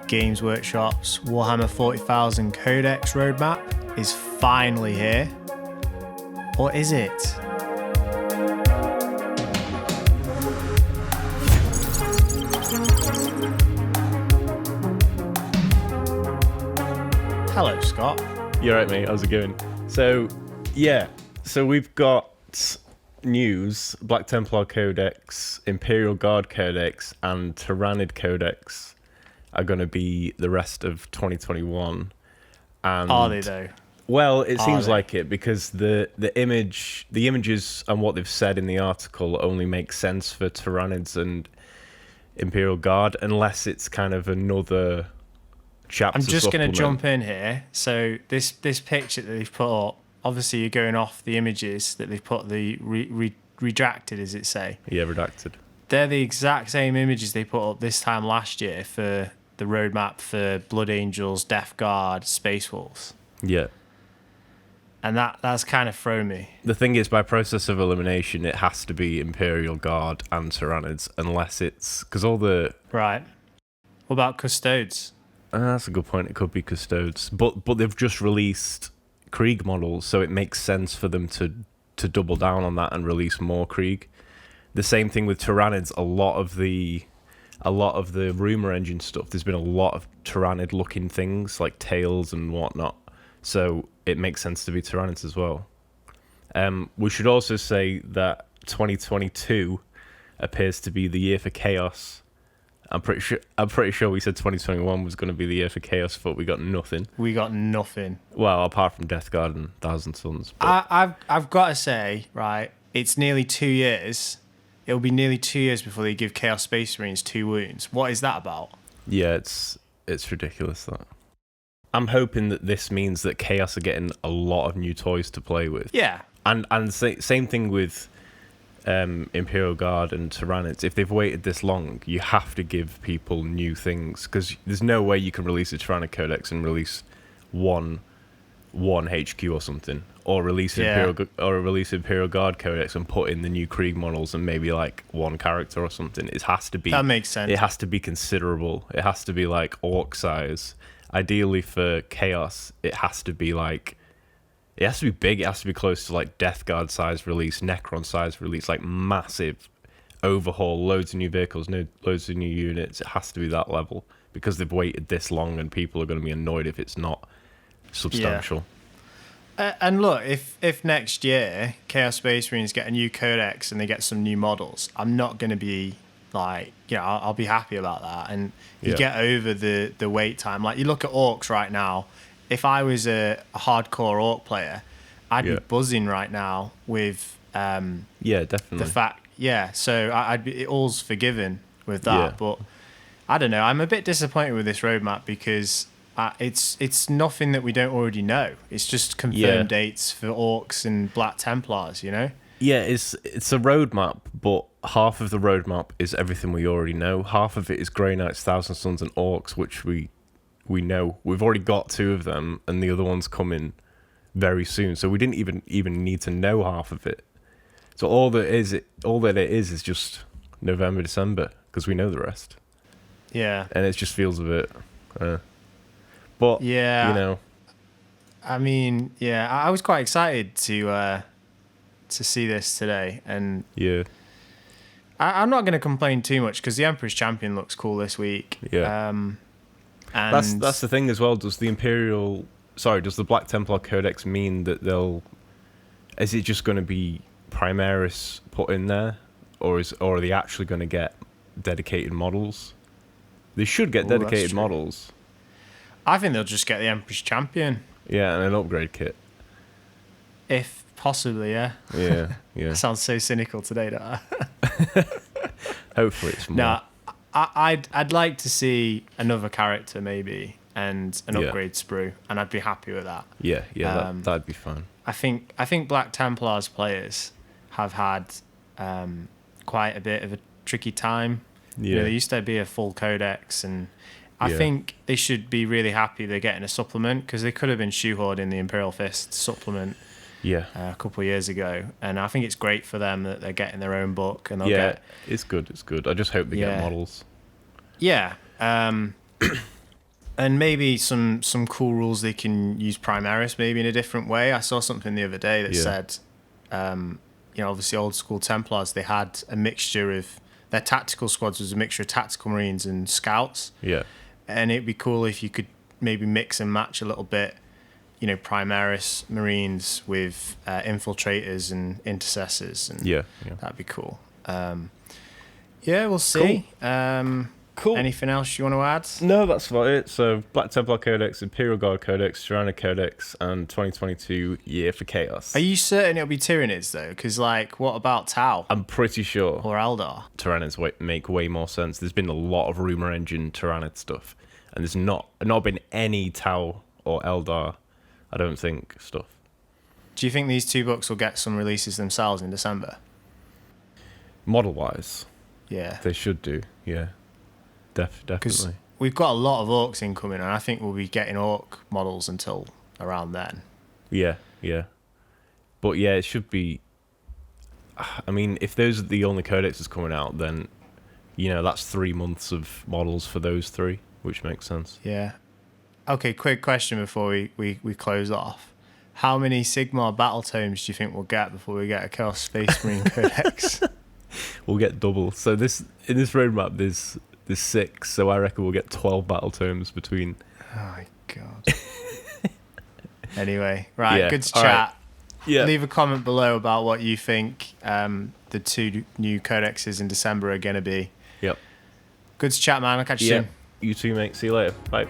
Games Workshop's Warhammer 40,000 Codex Roadmap is finally here. Or is it? Hello, Scott. You're right, mate. How's it going? So we've got news. Black Templar Codex, Imperial Guard Codex, and Tyranid Codex are going to be the rest of 2021. And Are they, though? well, it seems like it, because the images and what they've said in the article only make sense for Tyranids and Imperial Guard, unless it's kind of another chapter. I'm just going to supplement. jump in here. So this picture that they've put up, obviously you're going off the images that they've put, the redacted, as it say. Yeah, redacted. They're the exact same images they put up this time last year for the roadmap for Blood Angels, Death Guard, Space Wolves. Yeah. And that's kind of thrown me. The thing is, by process of elimination, it has to be Imperial Guard and Tyranids, unless it's... because all the... Right. What about Custodes? That's a good point. It could be Custodes. But they've just released Krieg models, so it makes sense for them to double down on that and release more Krieg. The same thing with Tyranids. A lot of the rumor engine stuff, there's been a lot of Tyranid looking things like tails and whatnot, so it makes sense to be Tyranids as well. We should also say that 2022 appears to be the year for chaos. I'm pretty sure we said 2021 was going to be the year for chaos, but we got nothing. We got nothing. Well, apart from Death Guard and Thousand Suns. But... I've got to say, right, it's nearly 2 years. It'll be nearly 2 years before they give Chaos Space Marines 2 wounds. What is that about? Yeah, it's ridiculous, that. I'm hoping that this means that Chaos are getting a lot of new toys to play with. Yeah. And same thing with Imperial Guard and Tyranids. If they've waited this long, you have to give people new things, because there's no way you can release a Tyranid Codex and release one HQ or something, or release Imperial Guard Codex and put in the new Krieg models and maybe like one character or something. It has to be... That makes sense. It has to be considerable. It has to be like Orc size. Ideally for Chaos, it has to be like... It has to be big. It has to be close to like Death Guard size release, Necron size release, like massive overhaul, loads of new vehicles, loads of new units. It has to be that level, because they've waited this long and people are going to be annoyed if it's not substantial. Yeah. And look, if next year Chaos Space Marines get a new codex and they get some new models, I'm not going to be like, I'll be happy about that. And you get over the wait time. Like, you look at Orcs right now. If I was a hardcore Orc player, I'd be buzzing right now with definitely the fact. So I'd be all's forgiven with that. But I don't know. I'm a bit disappointed with this roadmap, because it's nothing that we don't already know. It's just confirmed dates for Orcs and Black Templars, Yeah, it's a roadmap, but half of the roadmap is everything we already know. Half of it is Grey Knights, Thousand Suns, and Orcs, which we know. We've already got 2 of them, and the other one's coming very soon. So we didn't even need to know half of it. So all that it is just November, December, because we know the rest. Yeah. And it just feels a bit... But, I mean, I was quite excited to see this today. And I'm not going to complain too much, because the Emperor's Champion looks cool this week. Yeah. And that's the thing as well. Does the Black Templar Codex mean that is it just going to be Primaris put in there, or are they actually going to get dedicated models? They should get dedicated models. I think they'll just get the Emperor's Champion. Yeah, and an upgrade kit. If possibly, yeah. Yeah. That sounds so cynical today, don't I? Hopefully it's more. Nah, I'd like to see another character maybe, and an upgrade sprue, and I'd be happy with that. Yeah, that'd be fun. I think Black Templars players have had quite a bit of a tricky time. Yeah. There used to be a full codex, and I think they should be really happy they're getting a supplement, because they could have been shoehorned in the Imperial Fist supplement a couple of years ago, and I think it's great for them that they're getting their own book, and they'll get... it's good. I just hope they get models. Yeah. And maybe some cool rules they can use Primaris maybe in a different way. I saw something the other day that said, obviously old school Templars, they had a mixture of their tactical squads was a mixture of tactical Marines and scouts. Yeah. And it'd be cool if you could maybe mix and match a little bit, Primaris Marines with infiltrators and intercessors. And that'd be cool. We'll see. Cool. Cool. Anything else you want to add? No, that's about it. So, Black Templar Codex, Imperial Guard Codex, Tyranid Codex, and 2022 Year for Chaos. Are you certain it'll be Tyranids, though? Because, what about Tau? I'm pretty sure. Or Eldar? Tyranids make way more sense. There's been a lot of rumour engine Tyranid stuff, and there's not been any Tau or Eldar, I don't think, stuff. Do you think these two books will get some releases themselves in December? Model-wise? Yeah. They should do, yeah. Definitely. Because we've got a lot of Orcs incoming, and I think we'll be getting Orc models until around then. Yeah. But yeah, it should be... I mean, if those are the only codexes coming out, then, that's 3 months of models for those three, which makes sense. Yeah. Okay, quick question before we close off. How many Sigmar battle tomes do you think we'll get before we get a Chaos Space Marine Codex? We'll get double. So in this roadmap, there's 6, so I reckon we'll get 12 battle tomes between. Oh my god. Anyway, right, good to chat. Right. Yeah. Leave a comment below about what you think the 2 new codexes in December are going to be. Yep. Good to chat, man. I'll catch you soon. You too, mate. See you later. Bye.